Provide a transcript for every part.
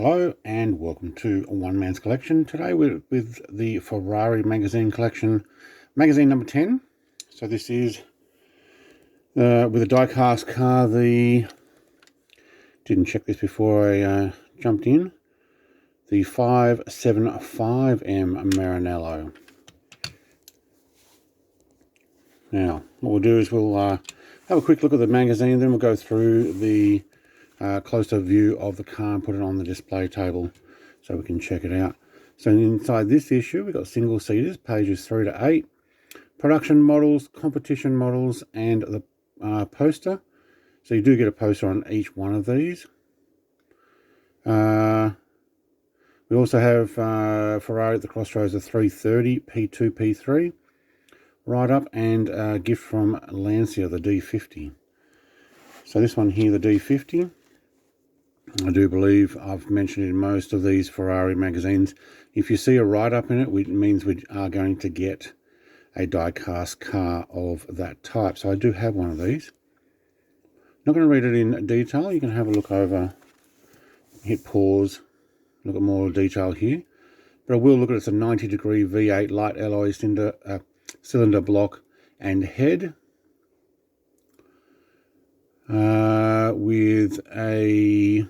Hello and welcome to One Man's Collection. Today we're with the Ferrari Magazine Collection, magazine number 10. So this is with a die-cast car. Didn't check this before I jumped in. The 575M Maranello. Now, what we'll do is we'll have a quick look at the magazine, then we'll go through the closer view of the car and put it on the display table so we can check it out. So inside this issue we've got single seaters, pages 3 to 8, production models, competition models, and the poster. So you do get a poster on each one of these. We also have Ferrari at the Crossroads of 330 P2 P3 write-up, and a gift from Lancia, the D50. So this one here, the D50, I do believe I've mentioned in most of these Ferrari magazines, if you see a write-up in it, it means we are going to get a die-cast car of that type. So I do have one of these. Not going to read it in detail. You can have a look over, hit pause, look at more detail here. But I will look at it's a 90-degree V8 light alloy cylinder block and head. With a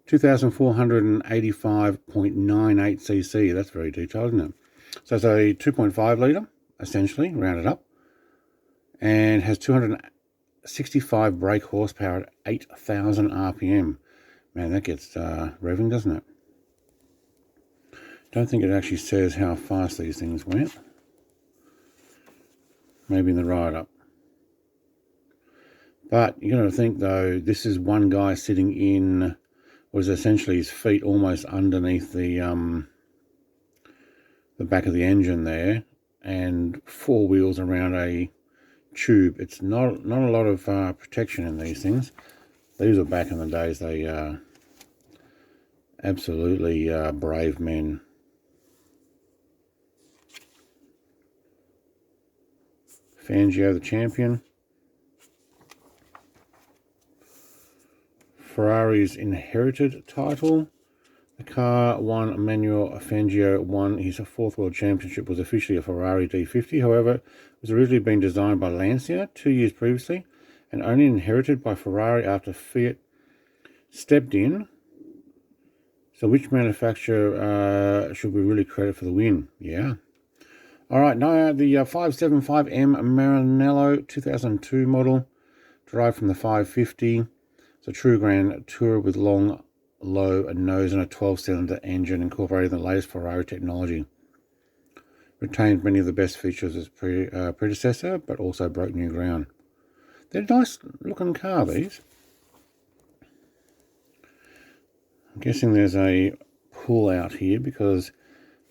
2,485.98 cc. That's very detailed, isn't it? So it's a 2.5 litre, essentially, rounded up, and has 265 brake horsepower at 8,000 RPM. Man, that gets revving, doesn't it? Don't think it actually says how fast these things went. Maybe in the ride-up. But you got to think though, this is one guy sitting in what is essentially his feet almost underneath the back of the engine there, and four wheels around a tube. It's not a lot of protection in these things. These were back in the days. They absolutely brave men. Fangio, the champion. Ferrari's inherited title. The car won Manuel Fangio won his fourth world championship, was officially a Ferrari D50. However, it was originally been designed by Lancia 2 years previously and only inherited by Ferrari after Fiat stepped in. So which manufacturer should we really credit for the win? Yeah. All right, now the 575M Maranello 2002 model, derived from the 550. It's a true Grand Tourer with long, low nose and a 12-cylinder engine, incorporating the latest Ferrari technology. Retained many of the best features as predecessor, but also broke new ground. They're a nice looking car, these. I'm guessing there's a pull out here because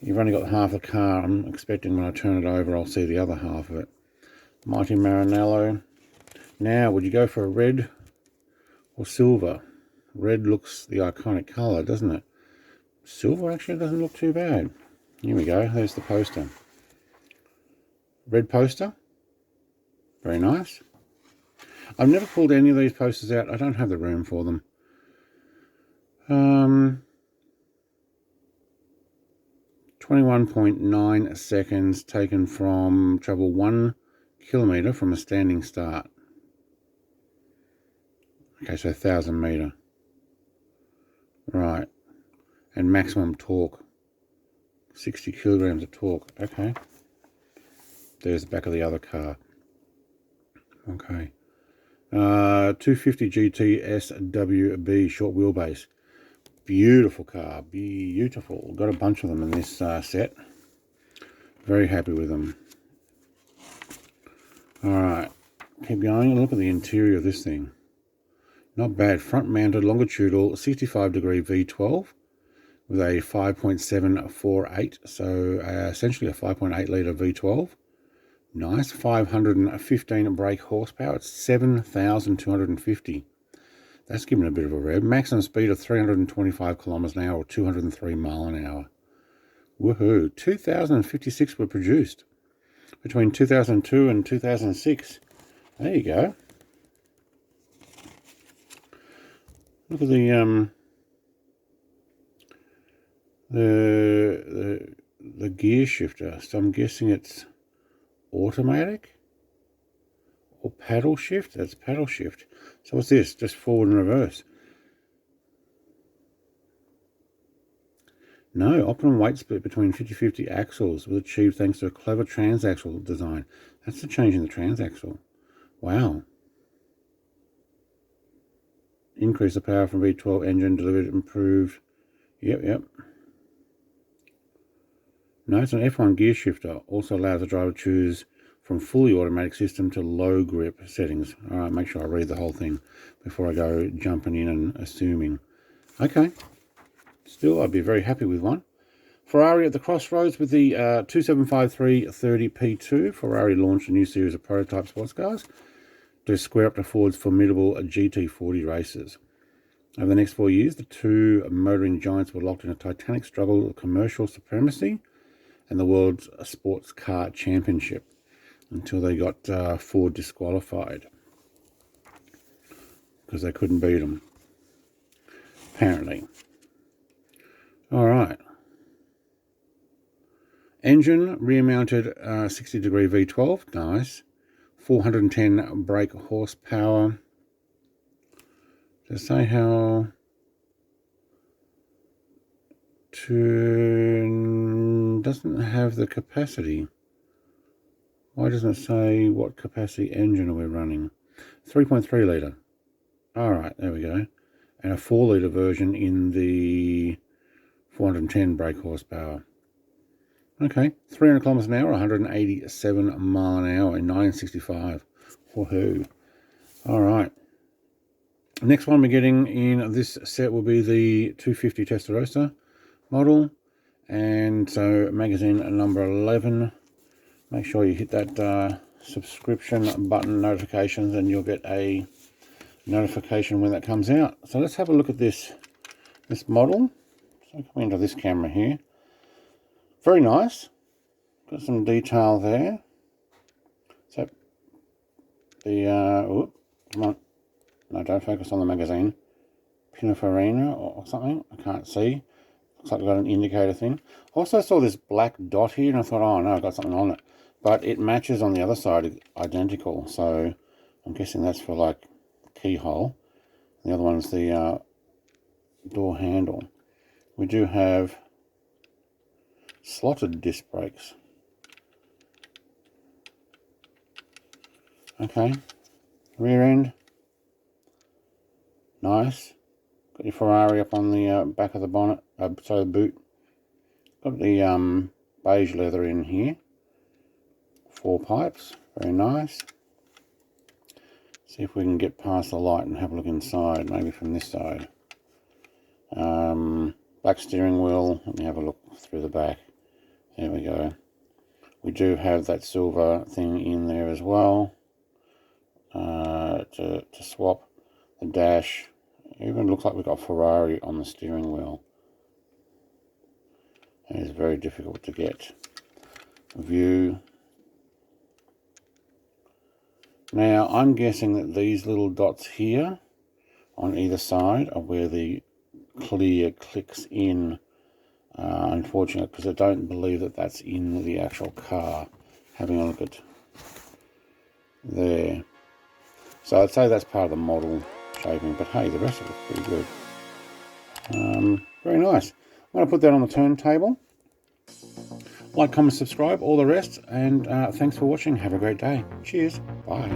you've only got half the car. I'm expecting when I turn it over, I'll see the other half of it. Mighty Maranello. Now, would you go for a red or silver? Red looks the iconic colour, doesn't it? Silver actually doesn't look too bad. Here we go. There's the poster. Red poster. Very nice. I've never pulled any of these posters out. I don't have the room for them. 21.9 seconds taken from travel 1 kilometre from a standing start. Okay, so 1,000 metre. Right. And maximum torque. 60 kilograms of torque. Okay. There's the back of the other car. Okay. 250 GT SWB short wheelbase. Beautiful car. Beautiful. Got a bunch of them in this set. Very happy with them. Alright. Keep going. Look at the interior of this thing. Not bad. Front mounted longitudinal 65-degree V12 with a 5.748, so essentially a 5.8 litre V12. Nice. 515 brake horsepower. It's 7,250. That's giving it a bit of a rev. Maximum speed of 325 kilometers an hour or 203 mile an hour. Woohoo. 2,056 were produced between 2002 and 2006. There you go. Look at the gear shifter. So I'm guessing it's automatic or paddle shift. That's paddle shift. So what's this? Just forward and reverse. No, optimum weight split between 50-50 axles was achieved thanks to a clever transaxle design. That's the change in the transaxle. Wow. Increase the power from V12 engine, delivered improved. Yep. No, it's an F1 gear shifter. Also allows the driver to choose from fully automatic system to low grip settings. All right, make sure I read the whole thing before I go jumping in and assuming. Okay. Still, I'd be very happy with one. Ferrari at the crossroads with the 2753-30P2. Ferrari launched a new series of prototype sports cars to square up to Ford's formidable GT40 races. Over the next 4 years, the two motoring giants were locked in a titanic struggle of commercial supremacy and the world's sports car championship until they got Ford disqualified because they couldn't beat them, apparently. All right. Engine, rear-mounted 60-degree V12, nice. 410 brake horsepower. Does it say how to... doesn't have the capacity. Why doesn't it say what capacity engine are we running? 3.3 litre. Alright, there we go. And a 4 litre version in the 410 brake horsepower. Okay, 300 kilometers an hour, 187 mile an hour in 1965. Woohoo. Alright. Next one we're getting in this set will be the 250 Testarossa model. And so magazine number 11. Make sure you hit that subscription button notifications and you'll get a notification when that comes out. So let's have a look at this model. So coming into this camera here. Very nice. Got some detail there. So the come on. No, don't focus on the magazine. Pininfarina or something. I can't see. Looks like I've got an indicator thing. Also saw this black dot here and I thought, oh no, I've got something on it. But it matches on the other side, identical. So I'm guessing that's for like keyhole. The other one's the door handle. We do have slotted disc brakes. Okay. Rear end. Nice. Got your Ferrari up on the back of the bonnet, the boot. Got the beige leather in here. 4 pipes, very nice. See if we can get past the light and have a look inside, maybe from this side. Black steering wheel, let me have a look through the back. There we go. We do have that silver thing in there as well to swap. The dash. It even looks like we've got Ferrari on the steering wheel. It is very difficult to get a view. Now, I'm guessing that these little dots here on either side are where the clear clicks in. Unfortunately, because I don't believe that that's in the actual car. Having a look at there. So I'd say that's part of the model shaping, but hey, the rest of it's pretty good. Very nice. I'm going to put that on the turntable. Like, comment, subscribe, all the rest, and thanks for watching. Have a great day. Cheers. Bye.